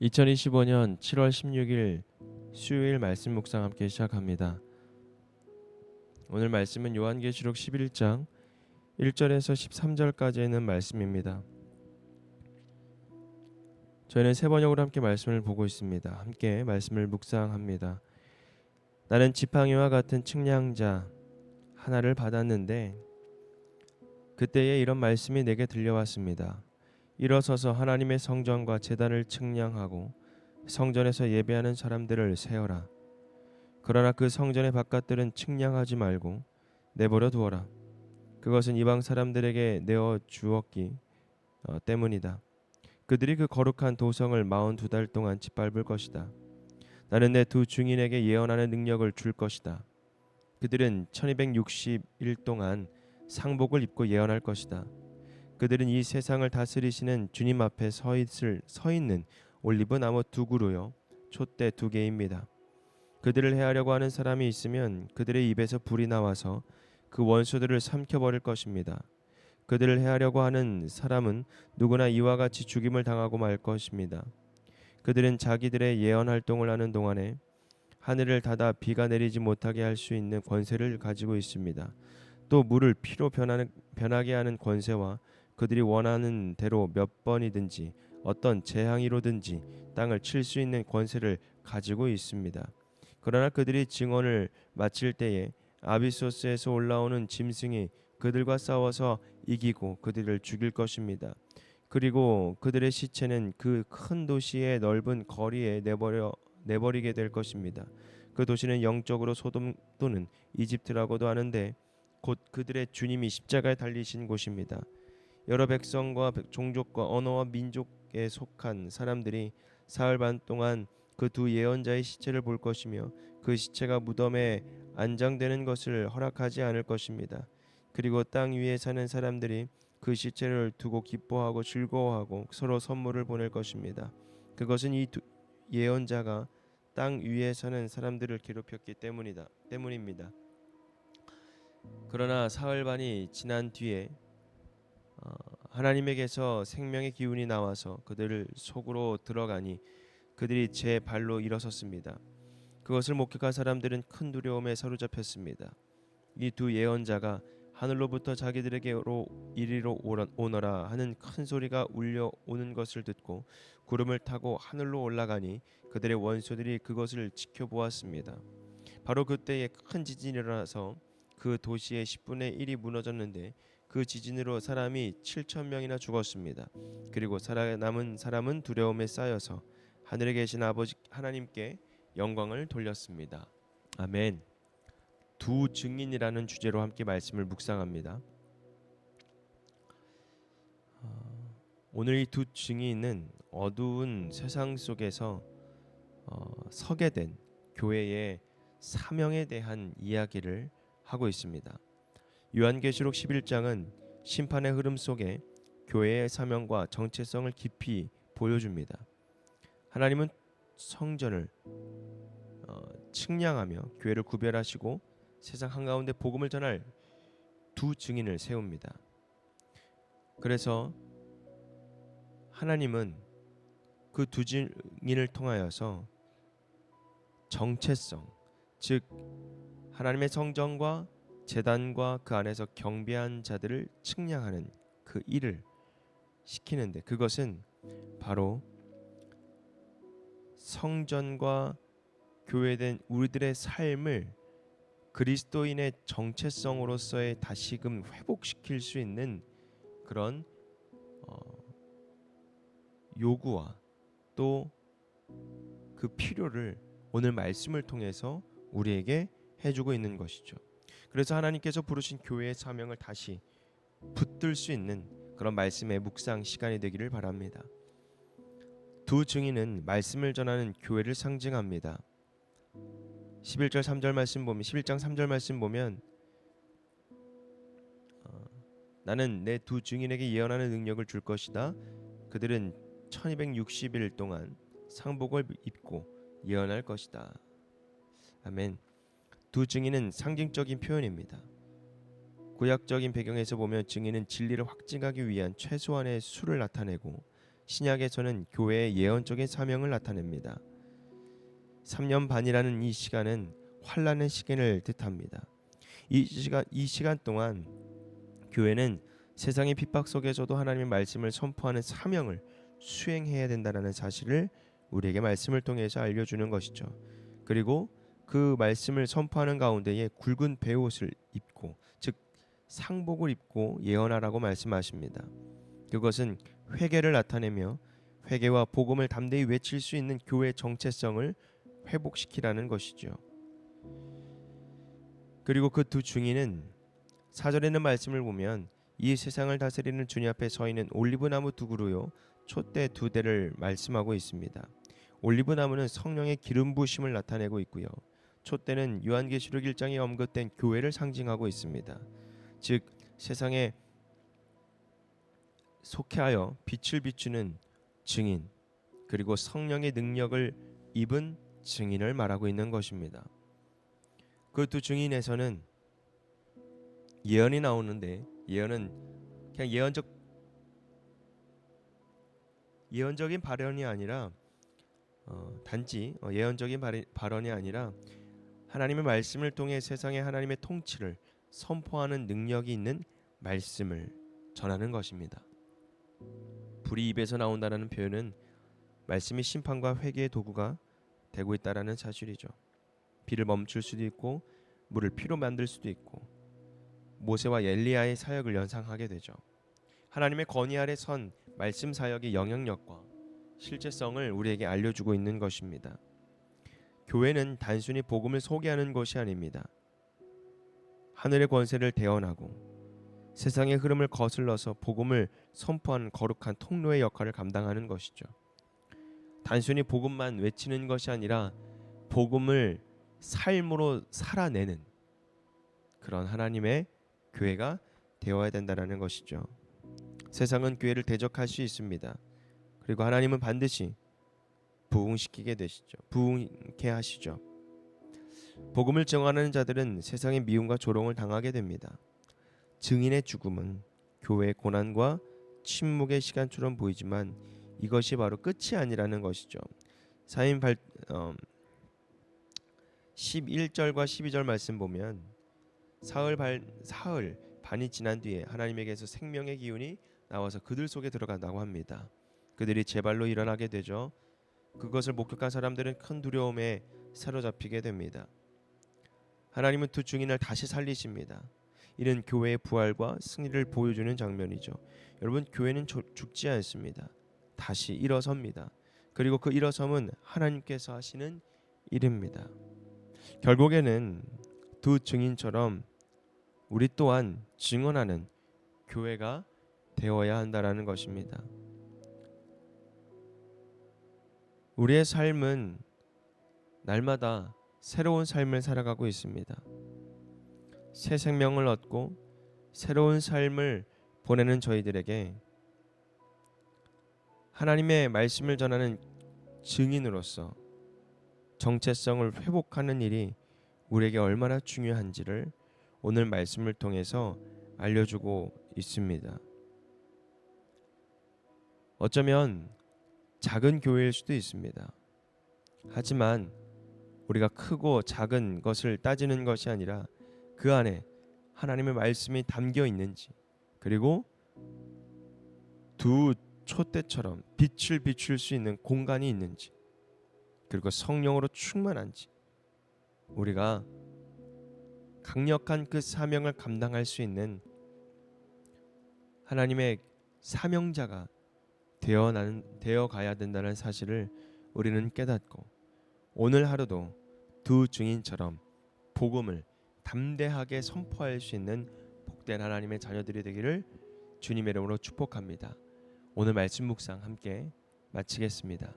2025년 7월 16일 수요일 말씀 묵상 함께 시작합니다. 오늘 말씀은 요한계시록 11장 1절에서 13절까지 있는 말씀입니다. 저희는 세 번역으로 함께 말씀을 보고 있습니다. 함께 말씀을 묵상합니다. 나는 지팡이와 같은 측량자 하나를 받았는데 그때에 이런 말씀이 내게 들려왔습니다. 일어서서 하나님의 성전과 제단을 측량하고 성전에서 예배하는 사람들을 세어라. 그러나 그 성전의 바깥들은 측량하지 말고 내버려 두어라. 그것은 이방 사람들에게 내어 주었기 때문이다. 그들이 그 거룩한 도성을 42달 동안 짓밟을 것이다. 나는 내 두 증인에게 예언하는 능력을 줄 것이다. 그들은 1260일 동안 상복을 입고 예언할 것이다. 그들은 이 세상을 다스리시는 주님 앞에 서 있는 올리브 나무 두 그루요 촛대 두 개입니다. 그들을 해하려고 하는 사람이 있으면 그들의 입에서 불이 나와서 그 원수들을 삼켜버릴 것입니다. 그들을 해하려고 하는 사람은 누구나 이와 같이 죽임을 당하고 말 것입니다. 그들은 자기들의 예언 활동을 하는 동안에 하늘을 닫아 비가 내리지 못하게 할 수 있는 권세를 가지고 있습니다. 또 물을 피로 변하게 하는 권세와 그들이 원하는 대로 몇 번이든지 어떤 재앙이로든지 땅을 칠 수 있는 권세를 가지고 있습니다. 그러나 그들이 증언을 마칠 때에 아비소스에서 올라오는 짐승이 그들과 싸워서 이기고 그들을 죽일 것입니다. 그리고 그들의 시체는 그 큰 도시의 넓은 거리에 내버리게 될 것입니다. 그 도시는 영적으로 소돔 또는 이집트라고도 하는데 곧 그들의 주님이 십자가에 달리신 곳입니다. 여러 백성과 종족과 언어와 민족에 속한 사람들이 사흘 반 동안 그 두 예언자의 시체를 볼 것이며 그 시체가 무덤에 안장되는 것을 허락하지 않을 것입니다. 그리고 땅 위에 사는 사람들이 그 시체를 두고 기뻐하고 즐거워하고 서로 선물을 보낼 것입니다. 그것은 이 두 예언자가 땅 위에 사는 사람들을 괴롭혔기 때문입니다. 그러나 사흘 반이 지난 뒤에 하나님에게서 생명의 기운이 나와서 그들을 속으로 들어가니 그들이 제 발로 일어섰습니다. 그것을 목격한 사람들은 큰 두려움에 사로잡혔습니다. 이 두 예언자가 하늘로부터 자기들에게로 이리로 오너라 하는 큰 소리가 울려오는 것을 듣고 구름을 타고 하늘로 올라가니 그들의 원수들이 그것을 지켜보았습니다. 바로 그때에 큰 지진이 일어나서 그 도시의 10분의 1이 무너졌는데 그 지진으로 사람이 7천 명이나 죽었습니다. 그리고 살아남은 사람은 두려움에 쌓여서 하늘에 계신 아버지 하나님께 영광을 돌렸습니다. 아멘. 두 증인이라는 주제로 함께 말씀을 묵상합니다. 오늘 이 두 증인은 어두운 세상 속에서 서게 된 교회의 사명에 대한 이야기를 하고 있습니다. 요한계시록 11장은 심판의 흐름 속에 교회의 사명과 정체성을 깊이 보여줍니다. 하나님은 성전을 측량하며 교회를 구별하시고 세상 한가운데 복음을 전할 두 증인을 세웁니다. 그래서 하나님은 그 두 증인을 통하여서 정체성, 즉 하나님의 성전과 제단과 그 안에서 경배한 자들을 측량하는 그 일을 시키는데 그것은 바로 성전과 교회된 우리들의 삶을 그리스도인의 정체성으로서의 다시금 회복시킬 수 있는 그런 요구와 또 그 필요를 오늘 말씀을 통해서 우리에게 해주고 있는 것이죠. 그래서 하나님께서 부르신 교회의 사명을 다시 붙들 수 있는 그런 말씀의 묵상 시간이 되기를 바랍니다. 두 증인은 말씀을 전하는 교회를 상징합니다. 11절 3절 말씀 보면 11장 3절 말씀 보면 나는 내 두 증인에게 예언하는 능력을 줄 것이다. 그들은 1260일 동안 상복을 입고 예언할 것이다. 아멘. 두 증인은 상징적인 표현입니다. 구약적인 배경에서 보면 증인은 진리를 확증하기 위한 최소한의 수를 나타내고 신약에서는 교회의 예언적인 사명을 나타냅니다. 3년 반이라는 이 시간은 환란의 시간을 뜻합니다. 이 시간 동안 교회는 세상의 핍박 속에서도 하나님의 말씀을 선포하는 사명을 수행해야 된다는 사실을 우리에게 말씀을 통해서 알려주는 것이죠. 그리고 그 말씀을 선포하는 가운데에 굵은 베옷을 입고, 즉 상복을 입고 예언하라고 말씀하십니다. 그것은 회개를 나타내며 회개와 복음을 담대히 외칠 수 있는 교회의 정체성을 회복시키라는 것이죠. 그리고 그 두 증인은 4절에 있는 말씀을 보면 이 세상을 다스리는 주님 앞에 서 있는 올리브나무 두 그루요 촛대 두 대를 말씀하고 있습니다. 올리브나무는 성령의 기름 부으심을 나타내고 있고요. 촛대는 요한계시록 1장에 언급된 교회를 상징하고 있습니다. 즉 세상에 속해하여 빛을 비추는 증인, 그리고 성령의 능력을 입은 증인을 말하고 있는 것입니다. 그 두 증인에서는 예언이 나오는데, 예언은 그냥 예언적인 발언이 아니라 단지 예언적인 발언이 아니라 하나님의 말씀을 통해 세상에 하나님의 통치를 선포하는 능력이 있는 말씀을 전하는 것입니다. 불이 입에서 나온다는 표현은 말씀이 심판과 회개의 도구가 되고 있다라는 사실이죠. 비를 멈출 수도 있고 물을 피로 만들 수도 있고 모세와 엘리야의 사역을 연상하게 되죠. 하나님의 건의 아래 선 말씀 사역의 영향력과 실제성을 우리에게 알려주고 있는 것입니다. 교회는 단순히 복음을 소개하는 것이 아닙니다. 하늘의 권세를 대언하고 세상의 흐름을 거슬러서 복음을 선포하는 거룩한 통로의 역할을 감당하는 것이죠. 단순히 복음만 외치는 것이 아니라 복음을 삶으로 살아내는 그런 하나님의 교회가 되어야 된다는 것이죠. 세상은 교회를 대적할 수 있습니다. 그리고 하나님은 반드시 부흥시키게 되시죠. 부흥케 하시죠. 복음을 증언하는 자들은 세상의 미움과 조롱을 당하게 됩니다. 증인의 죽음은 교회의 고난과 침묵의 시간처럼 보이지만 이것이 바로 끝이 아니라는 것이죠. 11절과 12절 말씀 보면 사흘 반이 지난 뒤에 하나님에게서 생명의 기운이 나와서 그들 속에 들어간다고 합니다. 그들이 제발로 일어나게 되죠. 그것을 목격한 사람들은 큰 두려움에 사로잡히게 됩니다. 하나님은 두 증인을 다시 살리십니다. 이는 교회의 부활과 승리를 보여주는 장면이죠. 여러분, 교회는 죽지 않습니다. 다시 일어섭니다. 그리고 그 일어섬은 하나님께서 하시는 일입니다. 결국에는 두 증인처럼 우리 또한 증언하는 교회가 되어야 한다라는 것입니다. 우리의 삶은 날마다 새로운 삶을 살아가고 있습니다. 새 생명을 얻고 새로운 삶을 보내는 저희들에게 하나님의 말씀을 전하는 증인으로서 정체성을 회복하는 일이 우리에게 얼마나 중요한지를 오늘 말씀을 통해서 알려주고 있습니다. 어쩌면 작은 교회일 수도 있습니다. 하지만 우리가 크고 작은 것을 따지는 것이 아니라 그 안에 하나님의 말씀이 담겨 있는지, 그리고 두 촛대처럼 빛을 비출 수 있는 공간이 있는지, 그리고 성령으로 충만한지, 우리가 강력한 그 사명을 감당할 수 있는 하나님의 사명자가 되어 가야 된다는 사실을 우리는 깨닫고 오늘 하루도 두 증인처럼 복음을 담대하게 선포할 수 있는 복된 하나님의 자녀들이 되기를 주님의 이름으로 축복합니다. 오늘 말씀 묵상 함께 마치겠습니다.